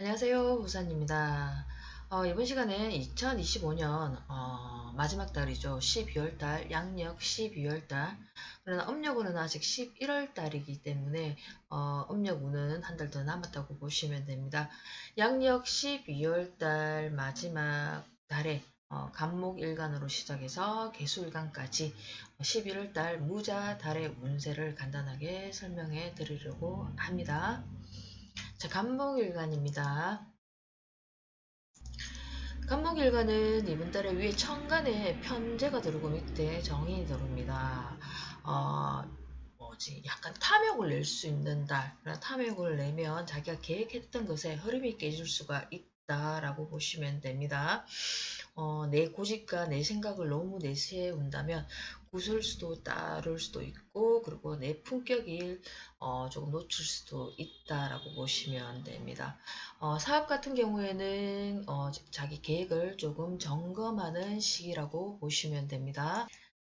안녕하세요, 우산입니다. 이번 시간에 2025년 마지막 달이죠. 12월 달, 양력 12월 달. 그러나 음력으로는 아직 11월 달이기 때문에 음력우는 한 달 더 남았다고 보시면 됩니다. 양력 12월 달 마지막 달에 간목일간으로 시작해서 개수일간까지 11월 달 무자 달의 운세를 간단하게 설명해 드리려고 합니다. 자, 간목일간입니다. 간목일간은 이번 달에 위에 천간에 편제가 들어오고 밑에 정인이 들어옵니다. 약간 탐욕을 낼 수 있는 달. 탐욕을 내면 자기가 계획했던 것에 흐름이 깨질 수가 있다라고 보시면 됩니다. 내 고집과 내 생각을 너무 내세운다면 구설수도 따를 수도 있고, 그리고 내 품격이 조금 놓칠 수도 있다라고 보시면 됩니다. 사업 같은 경우에는 자기 계획을 조금 점검하는 시기라고 보시면 됩니다.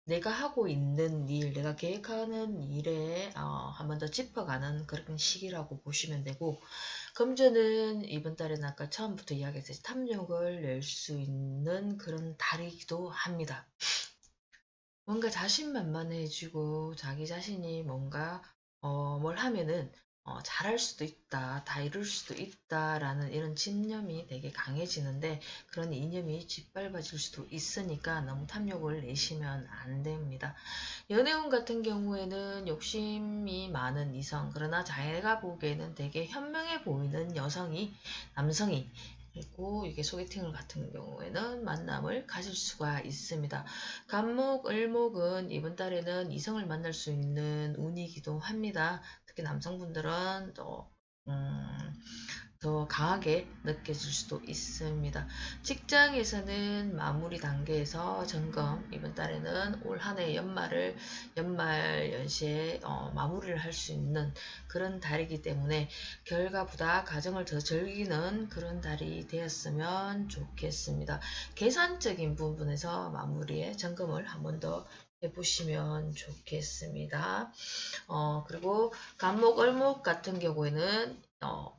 내가 하고 있는 일, 내가 계획하는 일에 한 번 더 짚어가는 그런 시기라고 보시면 되고, 금전은 이번 달에는 아까 처음부터 이야기했듯이 탐욕을 낼 수 있는 그런 달이기도 합니다. 뭔가 자신만만해지고 자기 자신이 뭔가 뭘 하면은 잘할 수도 있다, 다 이룰 수도 있다라는 이런 집념이 되게 강해지는데 그런 이념이 짓밟아질 수도 있으니까 너무 탐욕을 내시면 안 됩니다. 연애운 같은 경우에는 욕심이 많은 이성, 그러나 자기가 보기에는 되게 현명해 보이는 남성이 그리고 이게 소개팅을 같은 경우에는 만남을 가질 수가 있습니다. 간목, 을목은 이번 달에는 이성을 만날 수 있는 운이기도 합니다. 특히 남성분들은 더 강하게 느껴질 수도 있습니다. 직장에서는 마무리 단계에서 점검, 이번 달에는 올 한 해 연말 연시에 마무리를 할 수 있는 그런 달이기 때문에 결과보다 과정을 더 즐기는 그런 달이 되었으면 좋겠습니다. 계산적인 부분에서 마무리에 점검을 한 번 더 해보시면 좋겠습니다. 그리고 간목, 을목 같은 경우에는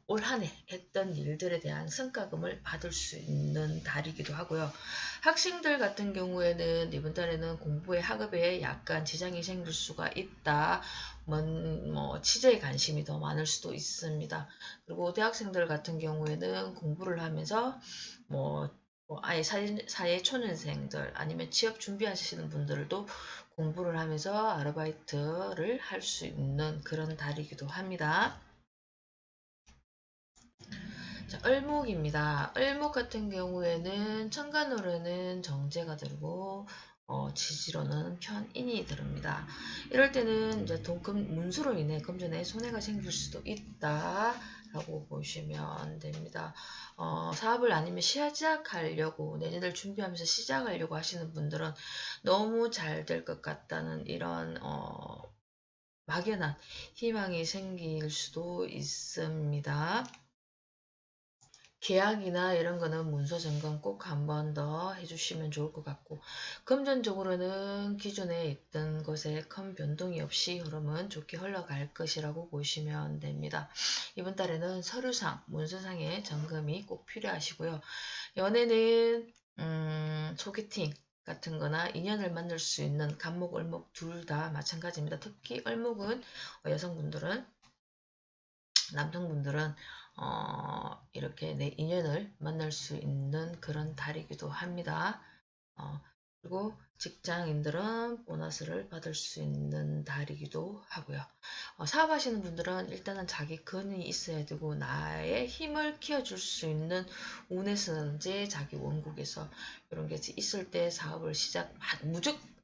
올 한 해 했던 일들에 대한 성과금을 받을 수 있는 달이기도 하고요. 학생들 같은 경우에는 이번 달에는 공부에 학업에 약간 지장이 생길 수가 있다. 취재에 관심이 더 많을 수도 있습니다. 그리고 대학생들 같은 경우에는 공부를 하면서 아예 사회 초년생들 아니면 취업 준비하시는 분들도 공부를 하면서 아르바이트를 할 수 있는 그런 달이기도 합니다. 자, 을목입니다. 을목 같은 경우에는 천간으로는 정제가 들고 지지로는 편인이 들습니다. 이럴 때는 이제 문수로 인해 금전에 손해가 생길 수도 있다라고 보시면 됩니다. 사업을 아니면 시작하려고 내년을 준비하면서 시작하려고 하시는 분들은 너무 잘 될 것 같다는 이런 막연한 희망이 생길 수도 있습니다. 계약이나 이런 거는 문서 점검 꼭 한 번 더 해주시면 좋을 것 같고, 금전적으로는 기존에 있던 것에 큰 변동이 없이 흐름은 좋게 흘러갈 것이라고 보시면 됩니다. 이번 달에는 서류상, 문서상의 점검이 꼭 필요하시고요. 연애는 소개팅 같은 거나 인연을 만날 수 있는 간목, 을목 둘 다 마찬가지입니다. 특히 을목은 여성분들은 남성분들은 이렇게 내 인연을 만날 수 있는 그런 달이기도 합니다. 어, 그리고 직장인들은 보너스를 받을 수 있는 달이기도 하고요. 사업하시는 분들은 일단은 자기 근이 있어야 되고 나의 힘을 키워줄 수 있는 운에서든지 자기 원국에서 이런 게 있을 때 사업을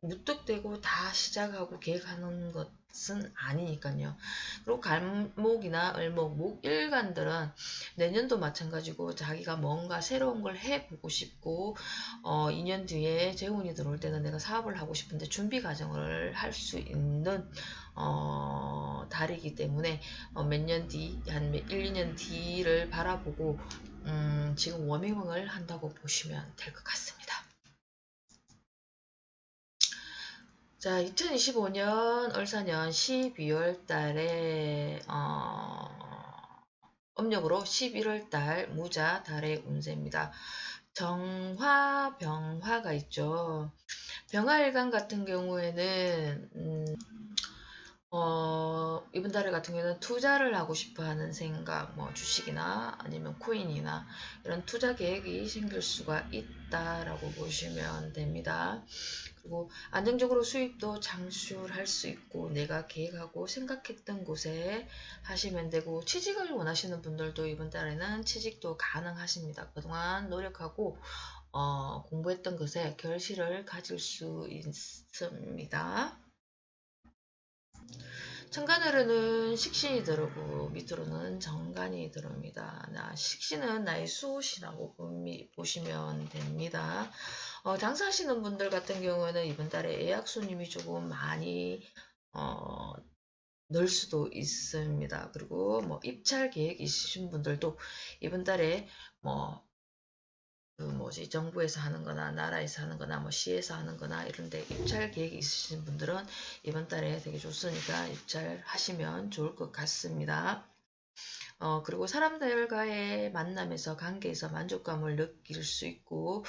무턱대고 다 시작하고 계획하는 것은 아니니까요. 그리고 간목이나 을목, 목일간들은 내년도 마찬가지고 자기가 뭔가 새로운 걸 해보고 싶고 2년 뒤에 재운이 들어올 때는 내가 사업을 하고 싶은데 준비 과정을 할 수 있는 달이기 때문에 몇 년 뒤, 한 1, 2년 뒤를 바라보고 지금 워밍업을 한다고 보시면 될 것 같습니다. 자, 2025년 을사년 12월 달에 음력으로 11월 달 무자 달의 운세입니다. 정화, 병화가 있죠. 병화일간 같은 경우에는 이번 달에 같은 경우는 투자를 하고 싶어 하는 생각, 뭐 주식이나 아니면 코인이나 이런 투자 계획이 생길 수가 있다라고 보시면 됩니다. 그리고 안정적으로 수입도 창출할 수 있고 내가 계획하고 생각했던 곳에 하시면 되고 취직을 원하시는 분들도 이번 달에는 취직도 가능하십니다. 그동안 노력하고 공부했던 것에 결실을 가질 수 있습니다. 천간으로는 식신이 들어오고 밑으로는 정간이 들어옵니다. 식신은 나의 수호신이라고 보시면 됩니다. 장사하시는 분들 같은 경우에는 이번 달에 예약 손님이 조금 많이 늘 수도 있습니다. 그리고 뭐 입찰 계획 있으신 분들도 이번 달에 뭐 정부에서 하는 거나 나라에서 하는 거나 뭐 시에서 하는 거나 이런데 입찰 계획이 있으신 분들은 이번 달에 되게 좋으니까 입찰하시면 좋을 것 같습니다. 그리고 사람들과의 만남에서 관계에서 만족감을 느낄 수 있고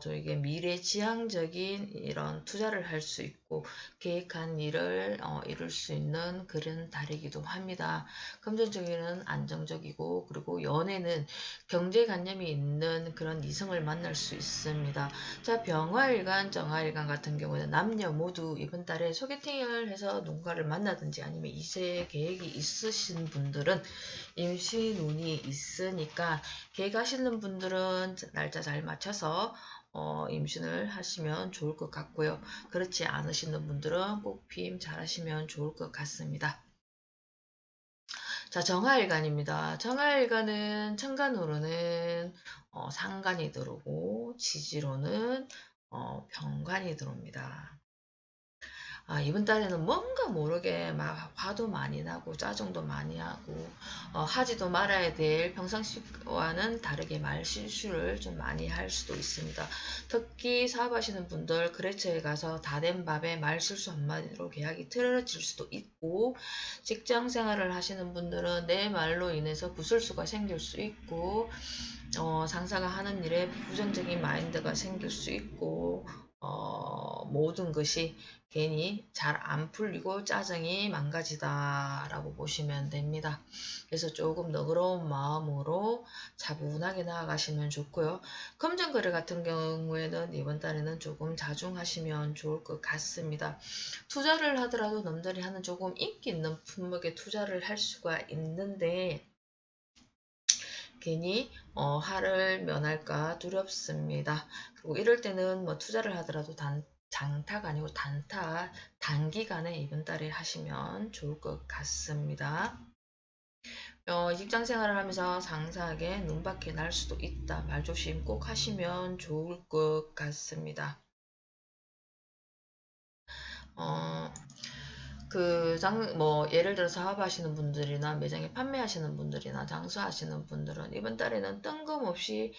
저에게 미래지향적인 이런 투자를 할 수 있고 계획한 일을 이룰 수 있는 그런 달이기도 합니다. 금전적인 안정적이고 그리고 연애는 경제관념이 있는 그런 이성을 만날 수 있습니다. 자, 병화일간, 정화일간 같은 경우는 남녀 모두 이번 달에 소개팅을 해서 누군가를 만나든지 아니면 이세 계획이 있으신 분들은 임신운이 있으니까 계획하시는 분들은 날짜 잘 맞춰서 임신을 하시면 좋을 것 같고요. 그렇지 않으시는 분들은 꽃피임 잘 하시면 좋을 것 같습니다. 자, 정화일간입니다. 정화일간은 천간으로는 상간이 들어오고 지지로는 병간이 들어옵니다. 이번 달에는 뭔가 모르게 막 화도 많이 나고 짜증도 많이 하고 하지도 말아야 될 평상시와는 다르게 말 실수를 좀 많이 할 수도 있습니다. 특히 사업하시는 분들 거래처에 가서 다 된 밥에 말 실수 한마디로 계약이 틀어질 수도 있고 직장 생활을 하시는 분들은 내 말로 인해서 구설수가 생길 수 있고 상사가 하는 일에 부정적인 마인드가 생길 수 있고 모든 것이 괜히 잘 안 풀리고 짜증이 망가지다라고 보시면 됩니다. 그래서 조금 너그러운 마음으로 차분하게 나아가시면 좋고요. 금전거래 같은 경우에는 이번 달에는 조금 자중하시면 좋을 것 같습니다. 투자를 하더라도 남들이 하는 조금 인기 있는 품목에 투자를 할 수가 있는데 괜히 화를 면할까 두렵습니다. 그리고 이럴 때는 뭐 투자를 하더라도 장타가 아니고 단타, 단기간에 이번 달에 하시면 좋을 것 같습니다. 직장 생활을 하면서 상사에게 눈밖에 날 수도 있다. 말조심 꼭 하시면 좋을 것 같습니다. 예를 들어 사업하시는 분들이나 매장에 판매하시는 분들이나 장사하시는 분들은 이번 달에는 뜬금없이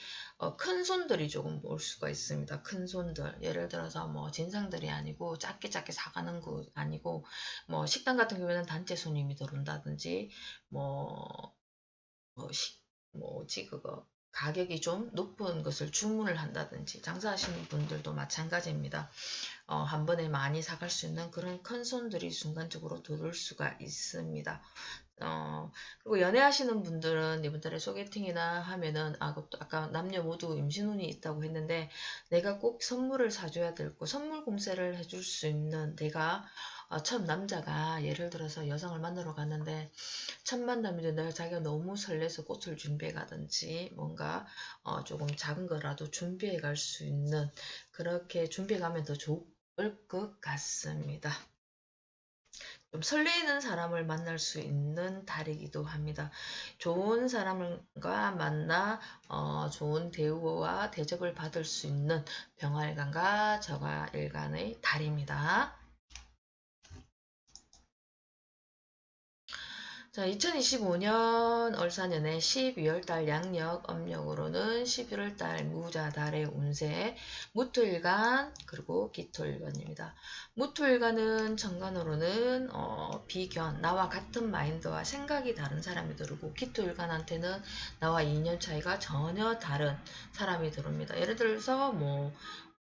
큰 손들이 조금 올 수가 있습니다. 큰 손들. 예를 들어서 뭐 진상들이 아니고 작게 사가는 거 아니고 뭐 식당 같은 경우에는 단체 손님이 들어온다든지 뭐 뭐지 그거 가격이 좀 높은 것을 주문을 한다든지 장사하시는 분들도 마찬가지입니다. 한 번에 많이 사갈 수 있는 그런 큰 손들이 순간적으로 들어올 수가 있습니다. 그리고 연애하시는 분들은 이번 달에 소개팅이나 하면은 아까 남녀 모두 임신운이 있다고 했는데 내가 꼭 선물을 사줘야 되고 선물 공세를 해줄 수 있는 내가 첫 남자가 예를 들어서 여성을 만나러 갔는데 첫 만남인데 내가 자기가 너무 설레서 꽃을 준비해 가든지 뭔가 조금 작은 거라도 준비해 갈 수 있는 그렇게 준비해 가면 더 좋을 것 같습니다. 좀 설레이는 사람을 만날 수 있는 달이기도 합니다. 좋은 사람과 만나 좋은 대우와 대접을 받을 수 있는 병화일간과 정화일간의 달입니다. 자, 2025년 을사년의 12월달 양력 âm 역으로는 11월달 무자 달의 운세, 무토일간 그리고 기토일간입니다. 무토일간은 정관으로는 비견, 나와 같은 마인드와 생각이 다른 사람이 들어오고, 기토일간한테는 나와 2년 차이가 전혀 다른 사람이 들어옵니다. 예를 들어서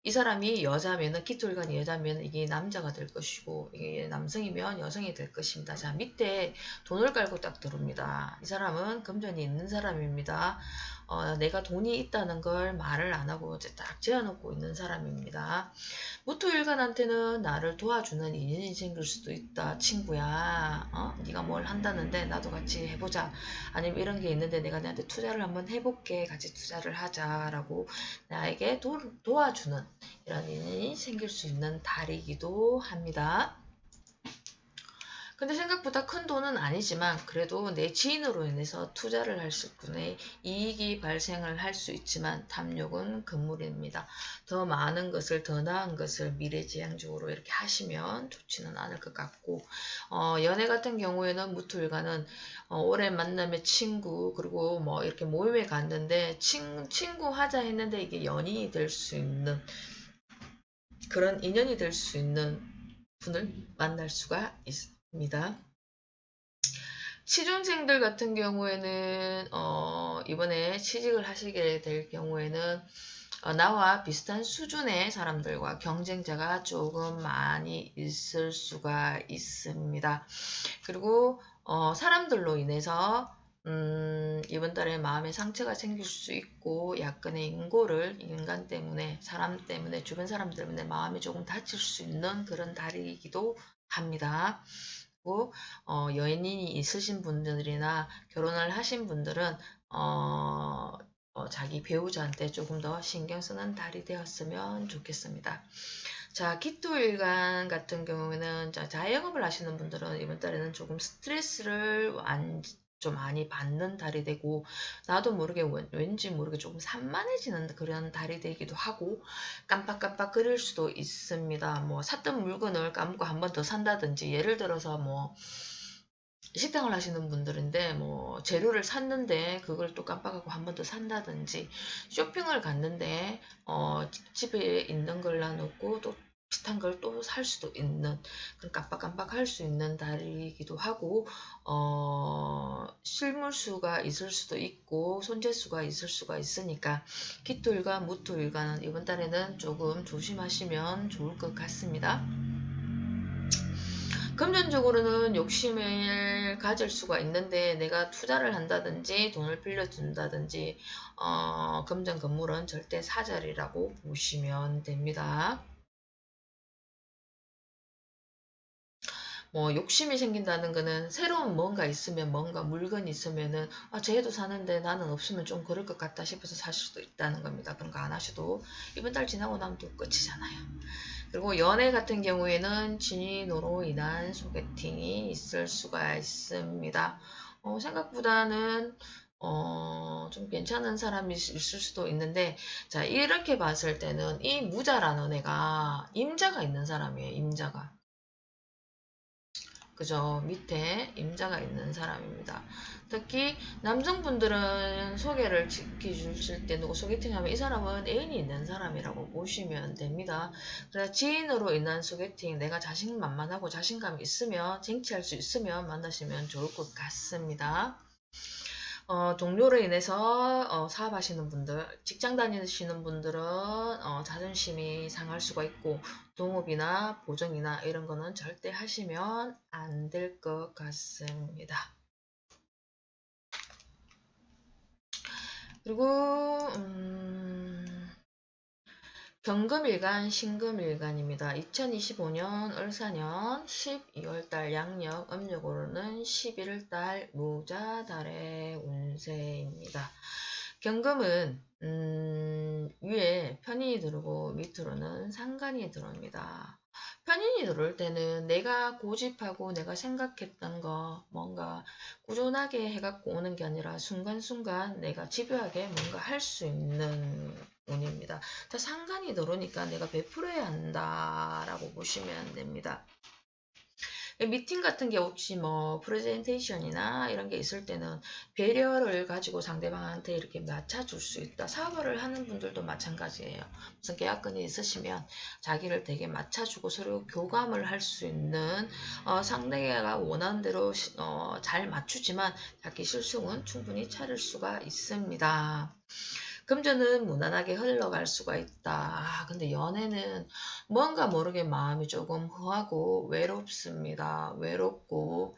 이 사람이 여자면은, 기토일간이 여자면 이게 남자가 될 것이고, 이게 남성이면 여성이 될 것입니다. 자, 밑에 돈을 깔고 딱 들어옵니다. 이 사람은 금전이 있는 사람입니다. 내가 돈이 있다는 걸 말을 안 하고 이제 딱 재어놓고 있는 사람입니다. 무토일간한테는 나를 도와주는 인연이 생길 수도 있다. 친구야, 네가 뭘 한다는데 나도 같이 해보자. 아니면 이런 게 있는데 내가 너한테 투자를 한번 해볼게. 같이 투자를 하자라고 나에게 도와주는 이런 인연이 생길 수 있는 달이기도 합니다. 근데 생각보다 큰 돈은 아니지만 그래도 내 지인으로 인해서 투자를 했을 뿐에 이익이 발생을 할 수 있지만, 탐욕은 금물입니다. 더 많은 것을, 더 나은 것을 미래지향적으로 이렇게 하시면 좋지는 않을 것 같고, 연애 같은 경우에는 무토일간은 오래 만남의 친구, 그리고 이렇게 모임에 갔는데 친구 하자 했는데 이게 연인이 될 수 있는, 그런 인연이 될 수 있는 분을 만날 수가 있습니다. 취준생들 같은 경우에는 이번에 취직을 하시게 될 경우에는 나와 비슷한 수준의 사람들과 경쟁자가 조금 많이 있을 수가 있습니다. 그리고 사람들로 인해서 이번 달에 마음의 상처가 생길 수 있고, 약간의 인간 때문에, 사람 때문에, 주변 사람 때문에 마음이 조금 다칠 수 있는 그런 달이기도 합니다. 그리고 연인이 있으신 분들이나 결혼을 하신 분들은 자기 배우자한테 조금 더 신경 쓰는 달이 되었으면 좋겠습니다. 자, 기토일간 같은 경우에는 자영업을 하시는 분들은 이번 달에는 조금 스트레스를 좀 많이 받는 달이 되고, 나도 모르게 왠지 모르게 조금 산만해지는 그런 달이 되기도 하고, 깜빡깜빡 그릴 수도 있습니다. 샀던 물건을 까먹고 한 번 더 산다든지, 예를 들어서 식당을 하시는 분들인데 재료를 샀는데 그걸 또 깜빡하고 한 번 더 산다든지, 쇼핑을 갔는데 집에 있는 걸 놔놓고 또 비슷한 걸 또 살 수도 있는, 그런 깜빡깜빡 할 수 있는 달이기도 하고, 실물수가 있을 수도 있고 손재수가 있을 수가 있으니까 기토일간, 무토일간은 이번 달에는 조금 조심하시면 좋을 것 같습니다. 금전적으로는 욕심을 가질 수가 있는데, 내가 투자를 한다든지 돈을 빌려준다든지 금전 건물은 절대 사절이라고 보시면 됩니다. 욕심이 생긴다는 거는 새로운 뭔가 있으면, 뭔가 물건이 있으면은 쟤도 사는데 나는 없으면 좀 그럴 것 같다 싶어서 살 수도 있다는 겁니다. 그런 거 안 하셔도 이번 달 지나고 나면 또 끝이잖아요. 그리고 연애 같은 경우에는 지인으로 인한 소개팅이 있을 수가 있습니다. 생각보다는 좀 괜찮은 사람이 있을 수도 있는데, 자, 이렇게 봤을 때는 이 무자라는 애가 임자가 있는 사람이에요. 임자가. 그죠? 밑에 임자가 있는 사람입니다. 특히 남성분들은 소개를 시켜주실 때 누구 소개팅하면 이 사람은 애인이 있는 사람이라고 보시면 됩니다. 그래서 지인으로 인한 소개팅, 내가 자신만만하고 자신감이 있으면, 쟁취할 수 있으면 만나시면 좋을 것 같습니다. 동료로 인해서 사업하시는 분들, 직장 다니시는 분들은 자존심이 상할 수가 있고, 동업이나 보정이나 이런 거는 절대 하시면 안 될 것 같습니다. 그리고 경금일간, 신금일간입니다. 2025년 을사년 12월달 양력 음력으로는 11월달 무자달의 운세입니다. 경금은 위에 편인이 들어오고 밑으로는 상간이 들어옵니다. 편인이 들어올 때는 내가 고집하고 내가 생각했던 거 뭔가 꾸준하게 해갖고 오는 게 아니라 순간순간 내가 집요하게 뭔가 할 수 있는 운입니다. 자, 상간이 들어오니까 내가 베풀어야 한다라고 보시면 됩니다. 미팅 같은 게 혹시 뭐 프레젠테이션이나 이런 게 있을 때는 배려를 가지고 상대방한테 이렇게 맞춰줄 수 있다. 사업을 하는 분들도 마찬가지예요. 무슨 계약건이 있으시면 자기를 되게 맞춰주고 서로 교감을 할 수 있는 상대가 원하는 대로 잘 맞추지만 자기 실속은 충분히 차릴 수가 있습니다. 금전은 무난하게 흘러갈 수가 있다. 근데 연애는 뭔가 모르게 마음이 조금 허하고 외롭습니다. 외롭고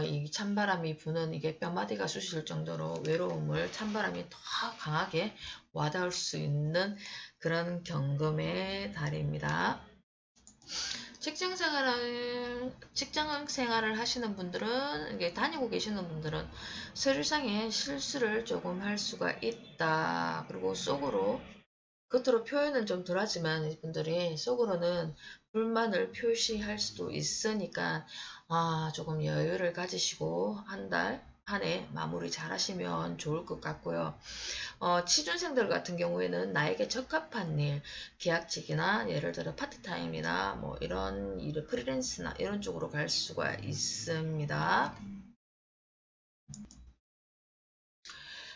이 찬바람이 부는 이게 뼈마디가 쑤실 정도로 외로움을 찬바람이 더 강하게 와닿을 수 있는 그런 경금의 달입니다. 직장 생활을 하시는 분들은, 이게 다니고 계시는 분들은 서류상에 실수를 조금 할 수가 있다. 그리고 겉으로 표현은 좀 덜하지만 이분들이 속으로는 불만을 표시할 수도 있으니까, 조금 여유를 가지시고 한 해 마무리 잘 하시면 좋을 것 같고요. 취준생들 같은 경우에는 나에게 적합한 일, 계약직이나 예를 들어 파트타임이나 뭐 이런 일, 프리랜스나 이런 쪽으로 갈 수가 있습니다.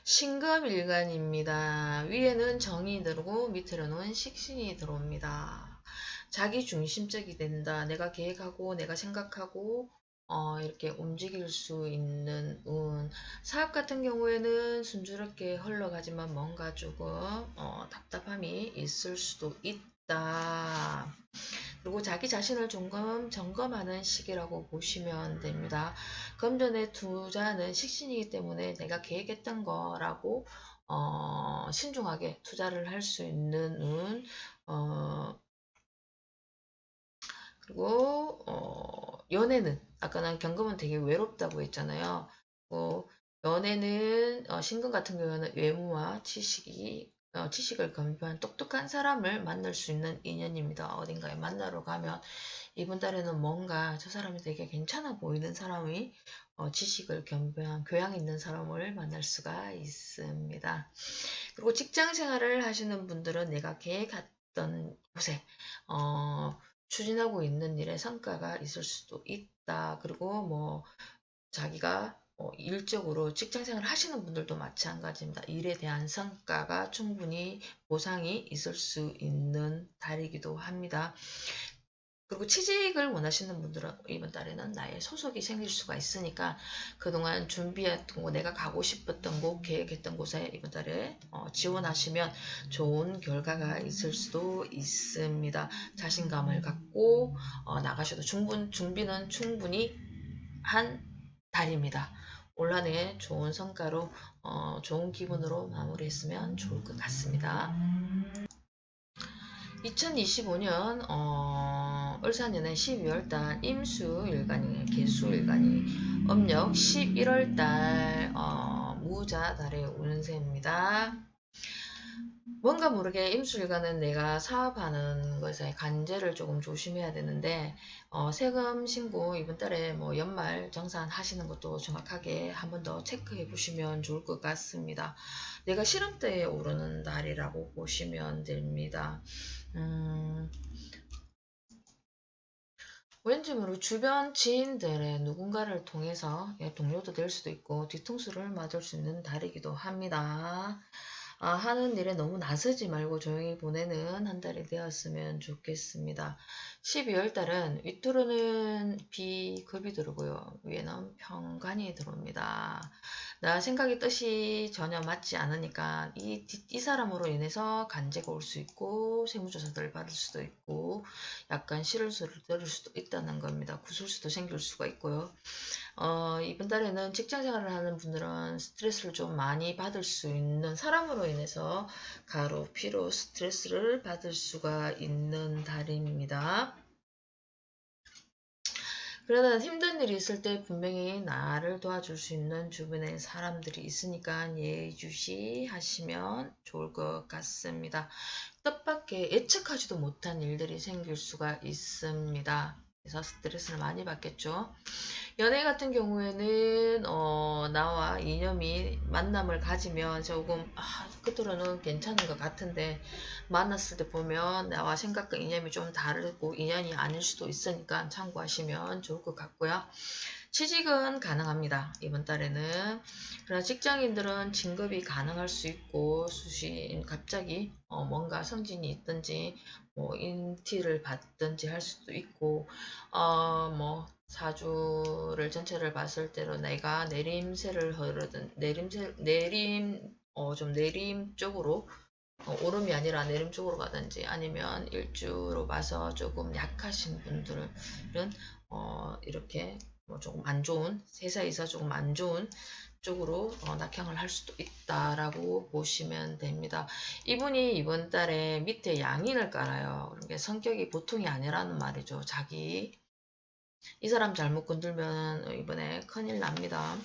신금일간입니다. 위에는 정이 들고 밑으로는 식신이 들어옵니다. 자기 중심적이 된다. 내가 계획하고 내가 생각하고 이렇게 움직일 수 있는 운. 사업 같은 경우에는 순조롭게 흘러가지만 뭔가 조금 답답함이 있을 수도 있다. 그리고 자기 자신을 점검하는 시기라고 보시면 됩니다. 금전의 투자는 식신이기 때문에 내가 계획했던 거라고 신중하게 투자를 할 수 있는 운. 그리고 연애는 아까 난 경금은 되게 외롭다고 했잖아요. 연애는 신금 같은 경우는 외모와 지식을 겸비한 똑똑한 사람을 만날 수 있는 인연입니다. 어딘가에 만나러 가면 이번 달에는 뭔가 저 사람이 되게 괜찮아 보이는 사람이 지식을 겸비한 교양 있는 사람을 만날 수가 있습니다. 그리고 직장 생활을 하시는 분들은 내가 계획했던 곳에 추진하고 있는 일에 성과가 있을 수도 있다. 그리고 뭐 자기가 일적으로 직장 생활을 하시는 분들도 마찬가지입니다. 일에 대한 성과가 충분히 보상이 있을 수 있는 달이기도 합니다. 그리고 취직을 원하시는 분들은 이번 달에는 나의 소속이 생길 수가 있으니까 그동안 준비했던 곳, 내가 가고 싶었던 곳, 계획했던 곳에 이번 달에 지원하시면 좋은 결과가 있을 수도 있습니다. 자신감을 갖고 나가셔도 준비는 충분히 한 달입니다. 올 한 해 좋은 성과로 좋은 기분으로 마무리했으면 좋을 것 같습니다. 2025년 을사년의 12월달 임수일간이 개수일간이 음력 11월달 무자달의 운세입니다. 뭔가 모르게 임수일간은 내가 사업하는 것에 간제를 조금 조심해야 되는데 세금 신고 이번 달에 뭐 연말 정산 하시는 것도 정확하게 한 번 더 체크해 보시면 좋을 것 같습니다. 내가 시름대에 오르는 달이라고 보시면 됩니다. 왠지 모르게 주변 지인들의 누군가를 통해서 동료도 될 수도 있고 뒤통수를 맞을 수 있는 달이기도 합니다. 하는 일에 너무 나서지 말고 조용히 보내는 한 달이 되었으면 좋겠습니다. 12월 달은 윗으로는 비급이 들어오고요. 위에는 평관이 들어옵니다. 나 생각이 뜻이 전혀 맞지 않으니까 이 사람으로 인해서 간제가 올 수 있고 세무조사를 받을 수도 있고 약간 싫은 소리를 들을 수도 있다는 겁니다. 구술수도 생길 수가 있고요. 이번 달에는 직장 생활을 하는 분들은 스트레스를 좀 많이 받을 수 있는 사람으로 인해서 가로, 피로 스트레스를 받을 수가 있는 달입니다. 그러다 힘든 일이 있을 때 분명히 나를 도와줄 수 있는 주변에 사람들이 있으니까 예의주시 하시면 좋을 것 같습니다. 뜻밖의 예측하지도 못한 일들이 생길 수가 있습니다. 그래서 스트레스를 많이 받겠죠. 연애 같은 경우에는 나와 이념이 만남을 가지면 조금 끝으로는 괜찮은 것 같은데 만났을 때 보면 나와 생각과 이념이 좀 다르고 인연이 아닐 수도 있으니까 참고하시면 좋을 것 같고요. 취직은 가능합니다. 이번 달에는. 그러나 직장인들은 진급이 가능할 수 있고 갑자기 뭔가 승진이 있든지 뭐 인티를 받든지 할 수도 있고 뭐 사주를 전체를 봤을 때로 내가 내림세를 흐르든 좀 내림 쪽으로 오름이 아니라 내림 쪽으로 가든지 아니면 일주로 봐서 조금 약하신 분들은 이렇게 뭐 조금 안 좋은 세상에서 조금 안 좋은 쪽으로 낙향을 할 수도 있다라고 보시면 됩니다. 이분이 이번 달에 밑에 양인을 깔아요. 그러니까 성격이 보통이 아니라는 말이죠. 이 사람 잘못 건들면 이번에 큰일 납니다.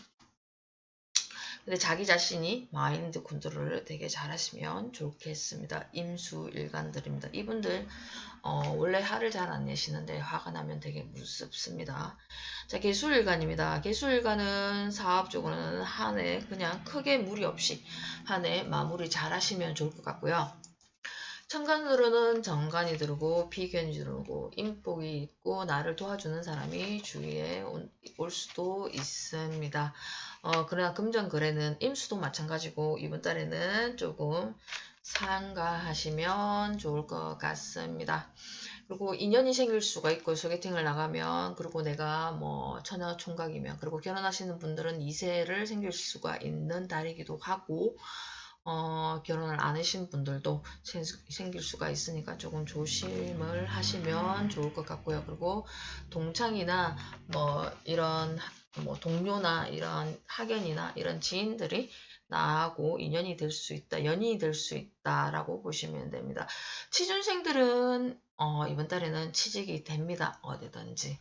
근데 자기 자신이 마인드 컨트롤을 되게 잘하시면 좋겠습니다. 임수일간들입니다. 이분들 원래 화를 잘 안 내시는데 화가 나면 되게 무섭습니다. 자, 개수일간입니다. 개수일간은 사업적으로는 한 해 그냥 크게 무리 없이 한 해 마무리 잘 하시면 좋을 것 같고요. 천간으로는 정관이 들어오고 비견이 들어오고 인복이 있고 나를 도와주는 사람이 주위에 올 수도 있습니다. 그러나 금전거래는 임수도 마찬가지고 이번 달에는 조금 삼가하시면 좋을 것 같습니다. 그리고 인연이 생길 수가 있고 소개팅을 나가면 그리고 내가 뭐 처녀 총각이면 그리고 결혼하시는 분들은 2세를 생길 수가 있는 달이기도 하고 결혼을 안 하신 분들도 생길 수가 있으니까 조금 조심을 하시면 좋을 것 같고요. 그리고 동창이나 뭐 이런 뭐 동료나 이런 학연이나 이런 지인들이 나하고 인연이 될 수 있다, 연인이 될 수 있다라고 보시면 됩니다. 취준생들은 이번 달에는 취직이 됩니다. 어디든지.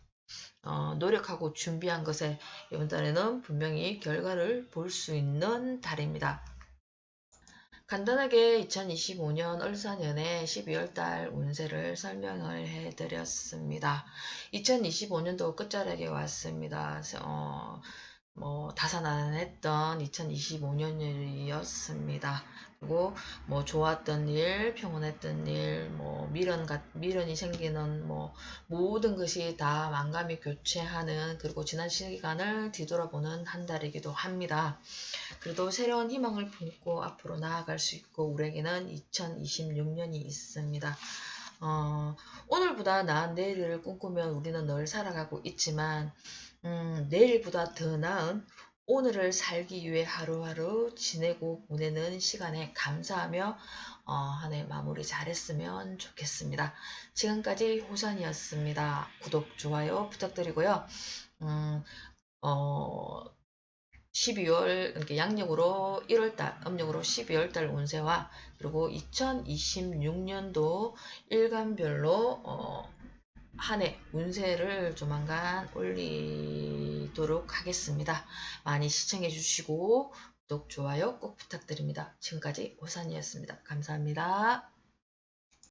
노력하고 준비한 것에 이번 달에는 분명히 결과를 볼 수 있는 달입니다. 간단하게 2025년 을사년의 12월달 운세를 설명을 해드렸습니다. 2025년도 끝자락에 왔습니다. 다사다난했던 2025년이었습니다. 그리고 뭐 좋았던 일, 평온했던 일, 뭐 미련이 생기는 뭐 모든 것이 다 만감이 교체하는 그리고 지난 시간을 뒤돌아보는 한 달이기도 합니다. 그래도 새로운 희망을 품고 앞으로 나아갈 수 있고 우리에게는 2026년이 있습니다. 오늘보다 나은 내일을 꿈꾸며 우리는 늘 살아가고 있지만 내일보다 더 나은 오늘을 살기 위해 하루하루 지내고 보내는 시간에 감사하며 한 해 마무리 잘했으면 좋겠습니다. 지금까지 호산이었습니다. 구독, 좋아요 부탁드리고요. 12월, 그러니까 양력으로 1월달, 음력으로 12월달 운세와 그리고 2026년도 일간별로 한 해 운세를 조만간 올리도록 하겠습니다. 많이 시청해 주시고 구독, 좋아요 꼭 부탁드립니다. 지금까지 오산이었습니다. 감사합니다.